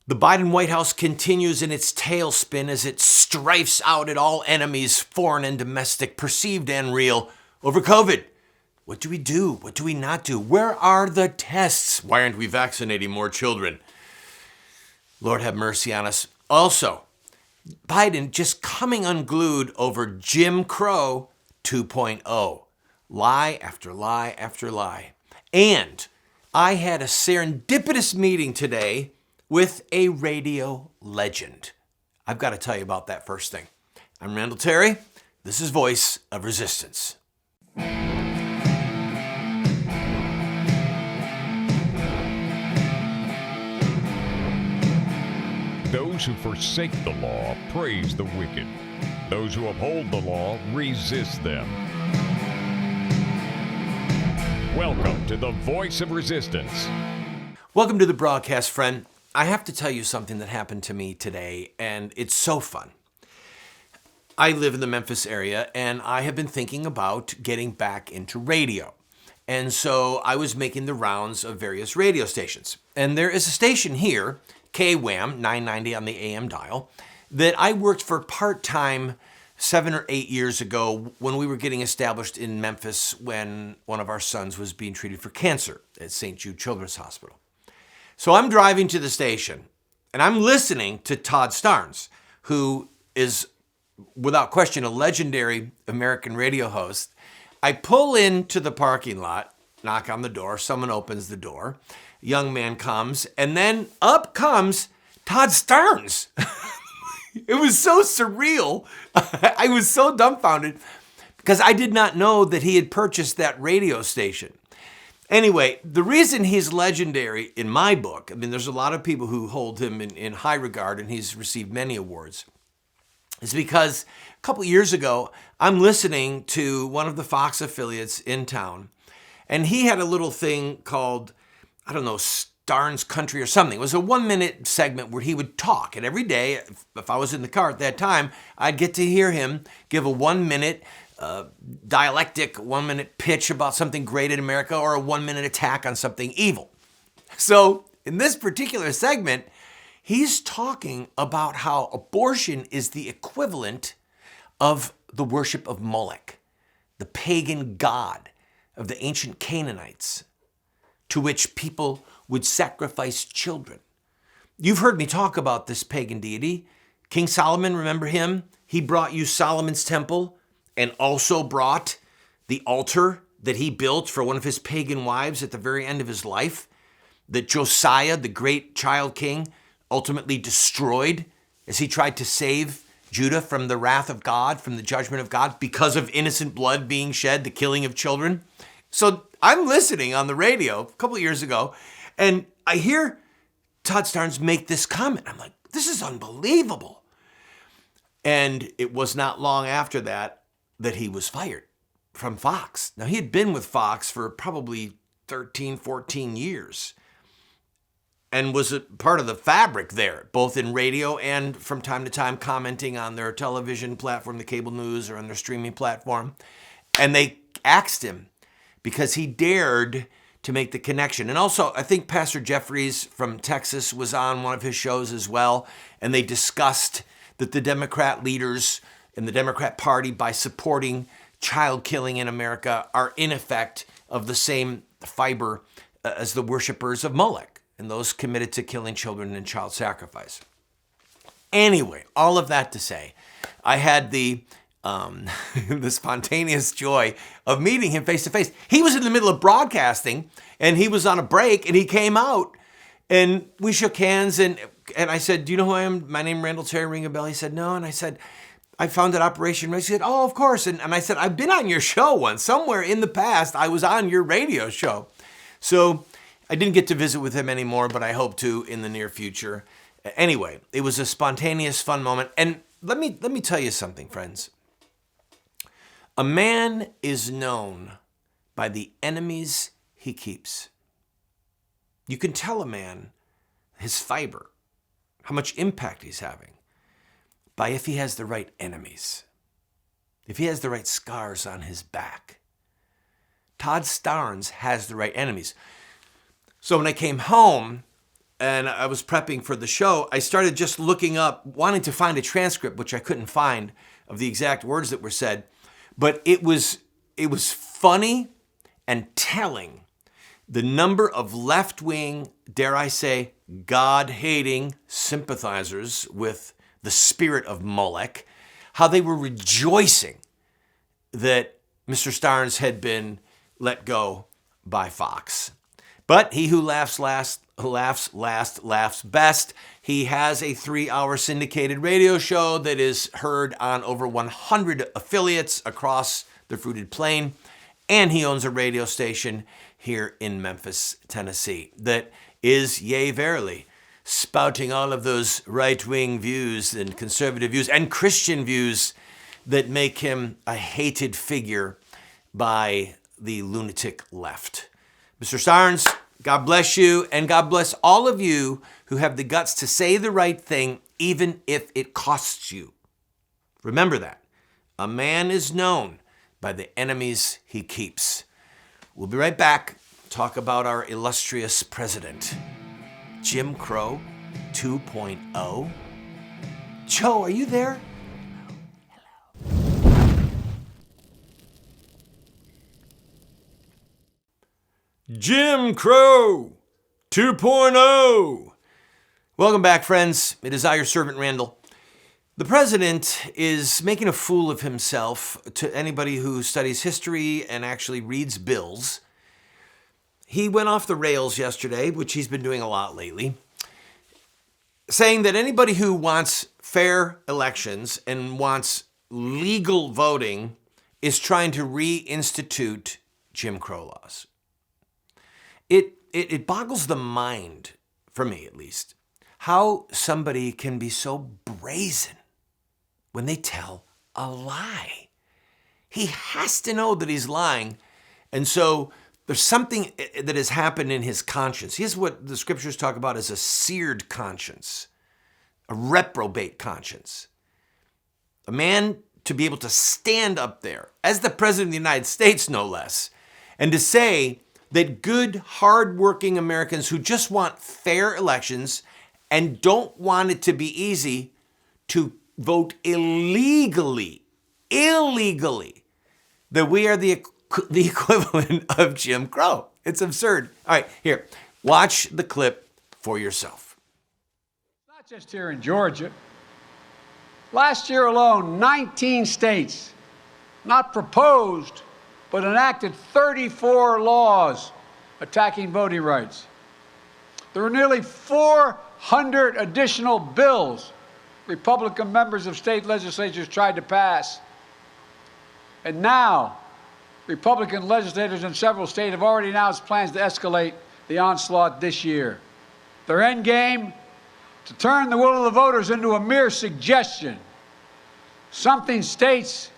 The Biden White House continues in its tailspin as it strifes out at all enemies, foreign and domestic, perceived and real, over COVID. What do we do? What do we not do? Where are the tests? Why aren't we vaccinating more children? Lord have mercy on us. Also, Biden just coming unglued over Jim Crow 2.0. Lie after lie after lie. And I had a serendipitous meeting today with a radio legend. I've got to tell you about that first thing. I'm Randall Terry. This is Voice of Resistance. Those who forsake the law praise the wicked. Those who uphold the law resist them. Welcome to the Voice of Resistance. Welcome to the broadcast, friend. I have to tell you something that happened to me today, and it's so fun. I live in the Memphis area, and I have been thinking about getting back into radio. And so I was making the rounds of various radio stations. And there is a station here, KWAM 990 on the AM dial, that I worked for part-time 7 or 8 years ago when we were getting established in Memphis when one of our sons was being treated for cancer at St. Jude Children's Hospital. So I'm driving to the station and I'm listening to Todd Stern, who is without question a legendary American radio host. I pull into the parking lot, knock on the door, someone opens the door, a young man comes, and then up comes Todd Stern. It was so surreal. I was so dumbfounded because I did not know that he had purchased that radio station. Anyway, the reason he's legendary in my book, I mean, there's a lot of people who hold him in high regard, and he's received many awards, is because a couple years ago, I'm listening to one of the Fox affiliates in town, and he had a little thing called, I don't know, Starnes Country or something. It was a 1-minute segment where he would talk, and every day, if I was in the car at that time, I'd get to hear him give a 1-minute dialectic 1-minute pitch about something great in America or a 1-minute attack on something evil. So in this particular segment, he's talking about how abortion is the equivalent of the worship of Moloch, the pagan god of the ancient Canaanites, to which people would sacrifice children. You've heard me talk about this pagan deity. King Solomon, remember him? He brought you Solomon's temple and also brought the altar that he built for one of his pagan wives at the very end of his life, that Josiah, the great child king, ultimately destroyed as he tried to save Judah from the wrath of God, from the judgment of God, because of innocent blood being shed, the killing of children. So I'm listening on the radio a couple of years ago, and I hear Todd Stern make this comment. I'm like, this is unbelievable. And it was not long after that he was fired from Fox. Now, he had been with Fox for probably 13, 14 years and was a part of the fabric there, both in radio and from time to time commenting on their television platform, the cable news, or on their streaming platform. And they axed him because he dared to make the connection. And also, I think Pastor Jeffries from Texas was on one of his shows as well, and they discussed that the Democrat leaders in the Democrat Party, by supporting child killing in America, are in effect of the same fiber as the worshipers of Moloch and those committed to killing children and child sacrifice. Anyway, all of that to say, I had the spontaneous joy of meeting him face to face. He was in the middle of broadcasting and he was on a break and he came out and we shook hands and I said, do you know who I am? My name is Randall Terry, ring a bell. He said, no. And I said, I founded Operation Race. He said, oh, of course. And I said, I've been on your show once. Somewhere in the past, I was on your radio show. So I didn't get to visit with him anymore, but I hope to in the near future. Anyway, it was a spontaneous, fun moment. And let me tell you something, friends. A man is known by the enemies he keeps. You can tell a man his fiber, how much impact he's having, by if he has the right enemies, if he has the right scars on his back. Todd Stern has the right enemies. So when I came home, and I was prepping for the show, I started just looking up, wanting to find a transcript, which I couldn't find, of the exact words that were said. But it was funny and telling the number of left-wing, dare I say, God-hating sympathizers with the spirit of Molech, how they were rejoicing that Mr. Starnes had been let go by Fox. But he who laughs last laughs best. He has a 3-hour syndicated radio show that is heard on over 100 affiliates across the fruited plain. And he owns a radio station here in Memphis, Tennessee, that is, yea, verily, spouting all of those right-wing views and conservative views and Christian views that make him a hated figure by the lunatic left. Mr. Starnes, God bless you, and God bless all of you who have the guts to say the right thing, even if it costs you. Remember that. A man is known by the enemies he keeps. We'll be right back. Talk about our illustrious president, Jim Crow 2.0. Joe, are you there? Jim Crow 2.0. Welcome back, friends. It is I, your servant, Randall. The president is making a fool of himself to anybody who studies history and actually reads bills. He went off the rails yesterday, which he's been doing a lot lately, saying that anybody who wants fair elections and wants legal voting is trying to reinstitute Jim Crow laws. It boggles the mind, for me at least, how somebody can be so brazen when they tell a lie. He has to know that he's lying, and so there's something that has happened in his conscience. He has what the scriptures talk about as a seared conscience, a reprobate conscience. A man to be able to stand up there, as the President of the United States, no less, and to say that good, hardworking Americans who just want fair elections and don't want it to be easy to vote illegally, that we are the equivalent of Jim Crow. It's absurd. All right, here, watch the clip for yourself. Not just here in Georgia. Last year alone, 19 states not proposed, but enacted 34 laws attacking voting rights. There were nearly 400 additional bills Republican members of state legislatures tried to pass. And now, Republican legislators in several states have already announced plans to escalate the onslaught this year. Their end game? To turn the will of the voters into a mere suggestion, something states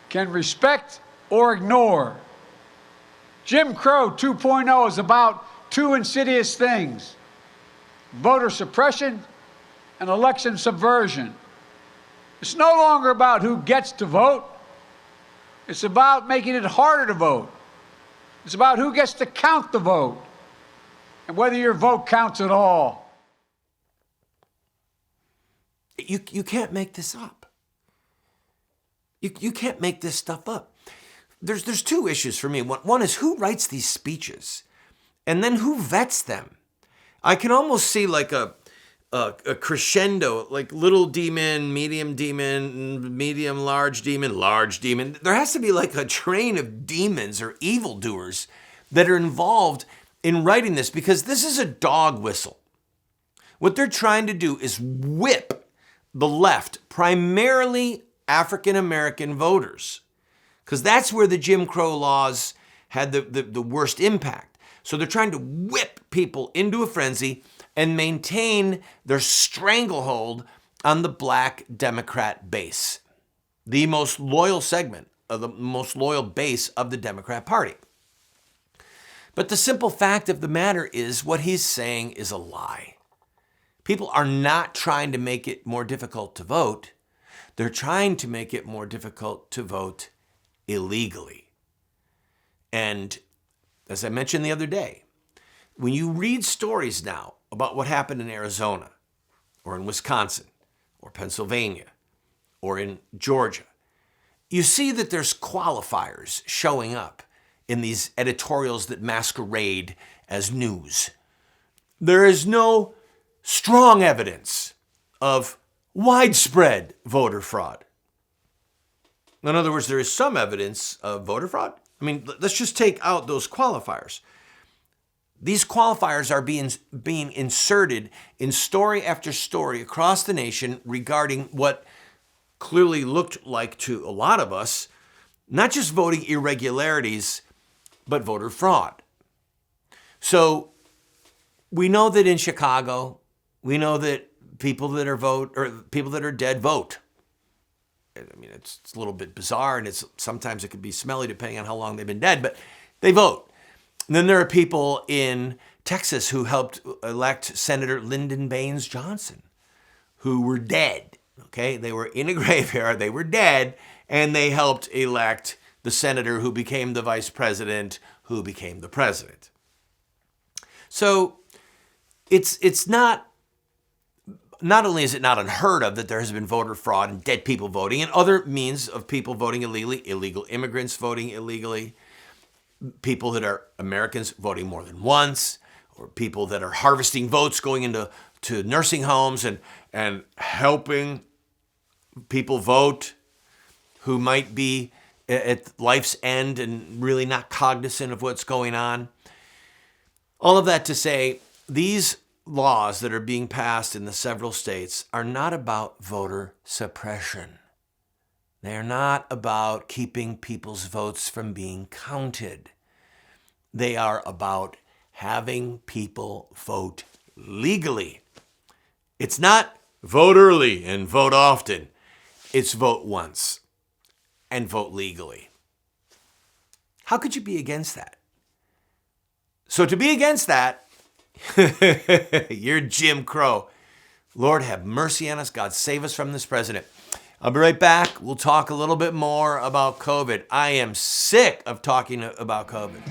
can respect or ignore. Jim Crow 2.0 is about two insidious things: voter suppression and election subversion. It's no longer about who gets to vote. It's about making it harder to vote. It's about who gets to count the vote and whether your vote counts at all. You can't make this up. You can't make this stuff up. There's two issues for me. One is who writes these speeches, and then who vets them. I can almost see like a crescendo, like little demon, medium, large demon. There has to be like a train of demons or evildoers that are involved in writing this, because this is a dog whistle. What they're trying to do is whip the left, primarily African American voters, because that's where the Jim Crow laws had the worst impact. So they're trying to whip people into a frenzy and maintain their stranglehold on the black Democrat base, the most loyal segment of the most loyal base of the Democrat Party. But the simple fact of the matter is what he's saying is a lie. People are not trying to make it more difficult to vote. They're trying to make it more difficult to vote illegally. And as I mentioned the other day, when you read stories now about what happened in Arizona or in Wisconsin or Pennsylvania or in Georgia, you see that there's qualifiers showing up in these editorials that masquerade as news. There is no strong evidence of widespread voter fraud. In other words, there is some evidence of voter fraud. I mean, let's just take out those qualifiers. These qualifiers are being inserted in story after story across the nation regarding what clearly looked like to a lot of us, not just voting irregularities, but voter fraud. So we know that in Chicago, we know that people that are dead vote. I mean, it's a little bit bizarre, and sometimes it could be smelly depending on how long they've been dead, but they vote. And then there are people in Texas who helped elect Senator Lyndon Baines Johnson, who were dead. Okay, they were in a graveyard, they were dead, and they helped elect the senator who became the vice president, who became the president. So it's not only is it not unheard of that there has been voter fraud and dead people voting and other means of people voting illegally, illegal immigrants voting illegally, people that are Americans voting more than once, or people that are harvesting votes going into nursing homes and helping people vote who might be at life's end and really not cognizant of what's going on. All of that to say, these laws that are being passed in the several states are not about voter suppression. They are not about keeping people's votes from being counted. They are about having people vote legally. It's not vote early and vote often. It's vote once and vote legally. How could you be against that? So to be against that, you're Jim Crow. Lord have mercy on us. God save us from this president. I'll be right back. We'll talk a little bit more about COVID. I am sick of talking about COVID.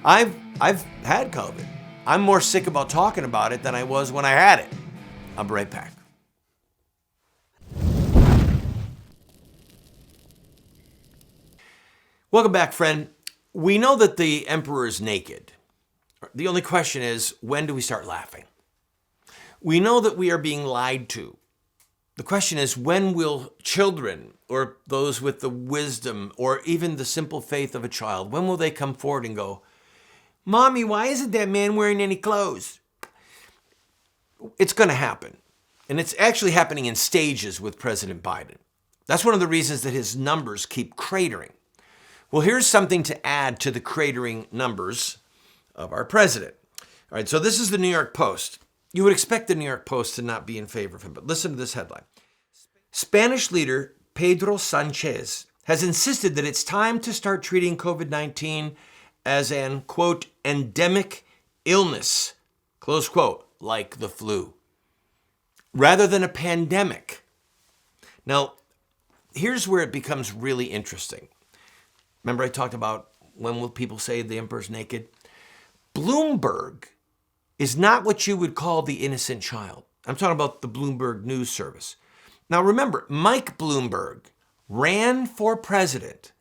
I've had COVID. I'm more sick about talking about it than I was when I had it. I'll be right back. Welcome back, friend. We know that the emperor is naked. The only question is, when do we start laughing? We know that we are being lied to. The question is, when will children or those with the wisdom or even the simple faith of a child, when will they come forward and go, Mommy, why isn't that man wearing any clothes? It's going to happen. And it's actually happening in stages with President Biden. That's one of the reasons that his numbers keep cratering. Well, here's something to add to the cratering numbers of our president. All right, so this is the New York Post. You would expect the New York Post to not be in favor of him, but listen to this headline. Spanish leader Pedro Sanchez has insisted that it's time to start treating COVID-19 as an, quote, endemic illness, close quote, like the flu, rather than a pandemic. Now, here's where it becomes really interesting. Remember I talked about when will people say the emperor's naked? Bloomberg is not what you would call the innocent child. I'm talking about the Bloomberg News Service. Now remember, Mike Bloomberg ran for president,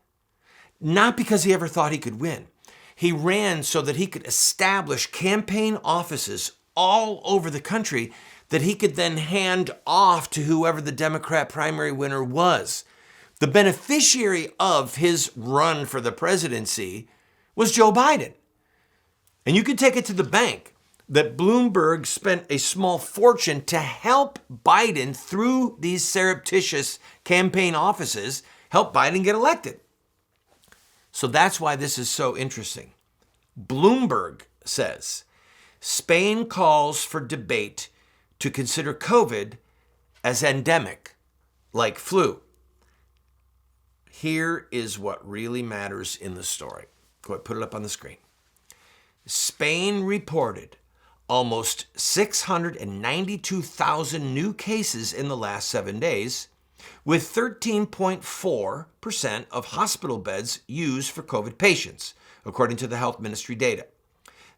not because he ever thought he could win. He ran so that he could establish campaign offices all over the country that he could then hand off to whoever the Democrat primary winner was. The beneficiary of his run for the presidency was Joe Biden. And you could take it to the bank that Bloomberg spent a small fortune to help Biden through these surreptitious campaign offices, help Biden get elected. So that's why this is so interesting. Bloomberg says, Spain calls for debate to consider COVID as endemic, like flu. Here is what really matters in the story. Go ahead, put it up on the screen. Spain reported almost 692,000 new cases in the last 7 days, with 13.4% of hospital beds used for COVID patients, according to the health ministry data.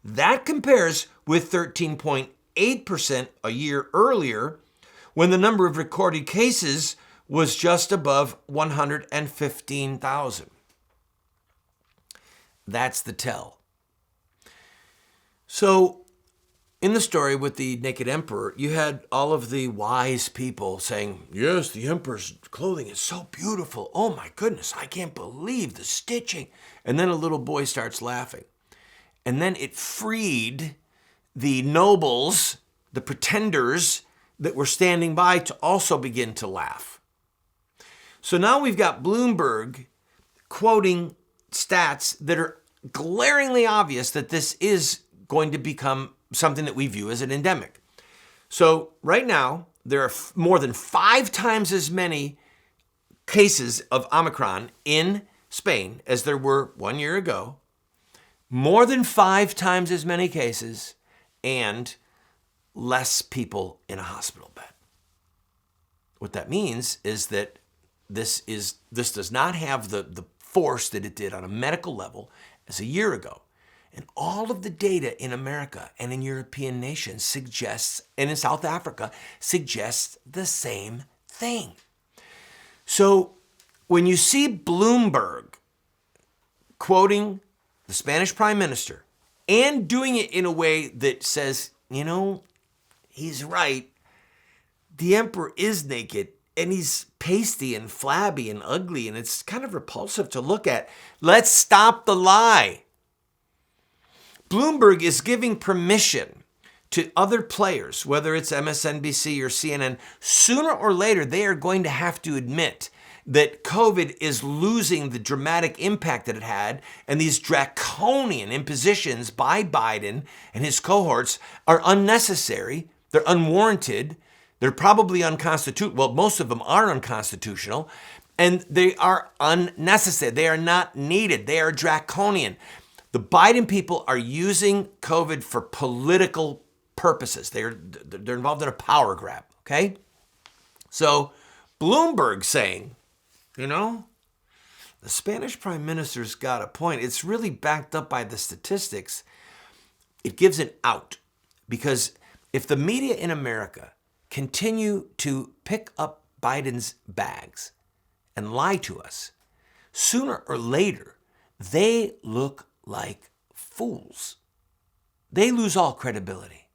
That compares with 13.8% 8% a year earlier when the number of recorded cases was just above 115,000. That's the tell. So, in the story with the naked emperor, you had all of the wise people saying, yes, the emperor's clothing is so beautiful. Oh my goodness, I can't believe the stitching. And then a little boy starts laughing. And then it freed the nobles, the pretenders that were standing by to also begin to laugh. So now we've got Bloomberg quoting stats that are glaringly obvious that this is going to become something that we view as an endemic. So right now, there are more than 5 times as many cases of Omicron in Spain as there were 1 year ago. More than 5 times as many cases and less people in a hospital bed. What that means is that this does not have the force that it did on a medical level as a year ago. And all of the data in America and in European nations suggests, and in South Africa, suggests the same thing. So when you see Bloomberg quoting the Spanish Prime Minister and doing it in a way that says, he's right, the emperor is naked and he's pasty and flabby and ugly and it's kind of repulsive to look at. Let's stop the lie. Bloomberg is giving permission to other players, whether it's MSNBC or CNN, sooner or later they are going to have to admit that COVID is losing the dramatic impact that it had, and these draconian impositions by Biden and his cohorts are unnecessary, they're unwarranted, they're probably unconstitutional. Well, most of them are unconstitutional, and they are unnecessary. They are not needed. They are draconian. The Biden people are using COVID for political purposes. They're involved in a power grab, okay? So Bloomberg saying, the Spanish Prime Minister's got a point. It's really backed up by the statistics. It gives an out because if the media in America continue to pick up Biden's bags and lie to us, sooner or later, they look like fools. They lose all credibility.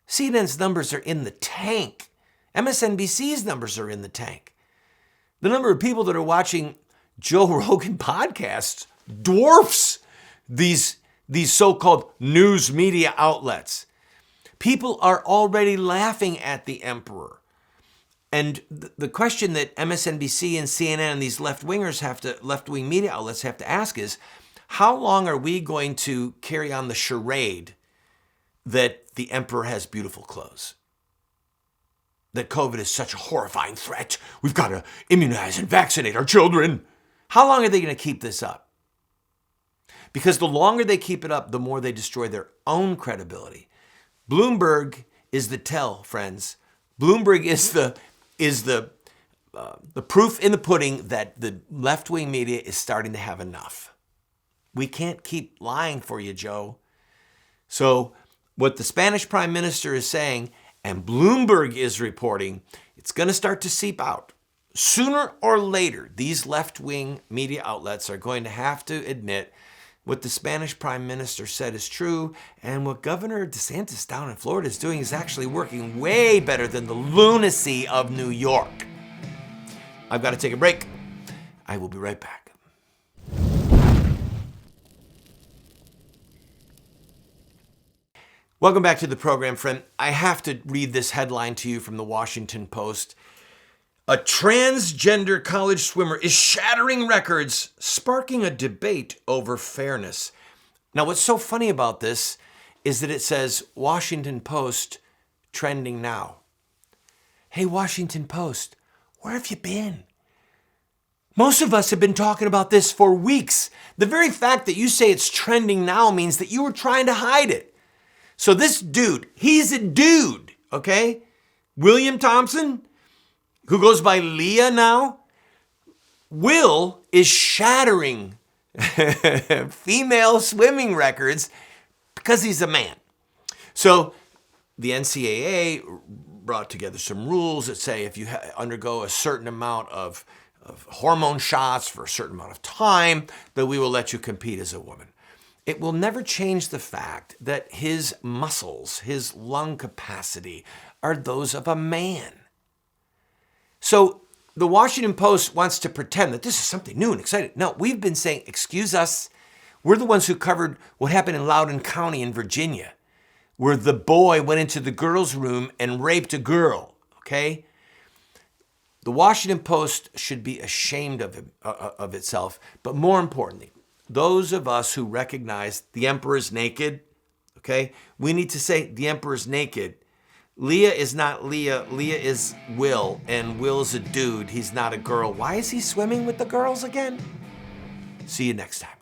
CNN's numbers are in the tank. MSNBC's numbers are in the tank. The number of people that are watching Joe Rogan podcasts dwarfs these so-called news media outlets. People are already laughing at the emperor. And the question that MSNBC and CNN and these left-wing media outlets have to ask is, how long are we going to carry on the charade that the emperor has beautiful clothes? That COVID is such a horrifying threat. We've got to immunize and vaccinate our children. How long are they going to keep this up? Because the longer they keep it up, the more they destroy their own credibility. Bloomberg is the tell, friends. Bloomberg is the proof in the pudding that the left-wing media is starting to have enough. We can't keep lying for you, Joe. So what the Spanish Prime Minister is saying, and Bloomberg is reporting, it's going to start to seep out. Sooner or later, these left-wing media outlets are going to have to admit what the Spanish Prime Minister said is true, and what Governor DeSantis down in Florida is doing is actually working way better than the lunacy of New York. I've got to take a break. I will be right back. Welcome back to the program, friend. I have to read this headline to you from the Washington Post. A transgender college swimmer is shattering records, sparking a debate over fairness. Now, what's so funny about this is that it says Washington Post trending now. Hey, Washington Post, where have you been? Most of us have been talking about this for weeks. The very fact that you say it's trending now means that you were trying to hide it. So this dude, he's a dude, okay? William Thompson, who goes by Leah now, Will is shattering female swimming records because he's a man. So the NCAA brought together some rules that say if you undergo a certain amount of hormone shots for a certain amount of time, that we will let you compete as a woman. It will never change the fact that his muscles, his lung capacity, are those of a man. So the Washington Post wants to pretend that this is something new and exciting. No, we've been saying, excuse us, we're the ones who covered what happened in Loudoun County in Virginia, where the boy went into the girls' room and raped a girl, okay? The Washington Post should be ashamed of itself, but more importantly, those of us who recognize the emperor's naked, okay? We need to say the emperor's naked. Leah is not Leah. Leah is Will, and Will's a dude. He's not a girl. Why is he swimming with the girls again? See you next time.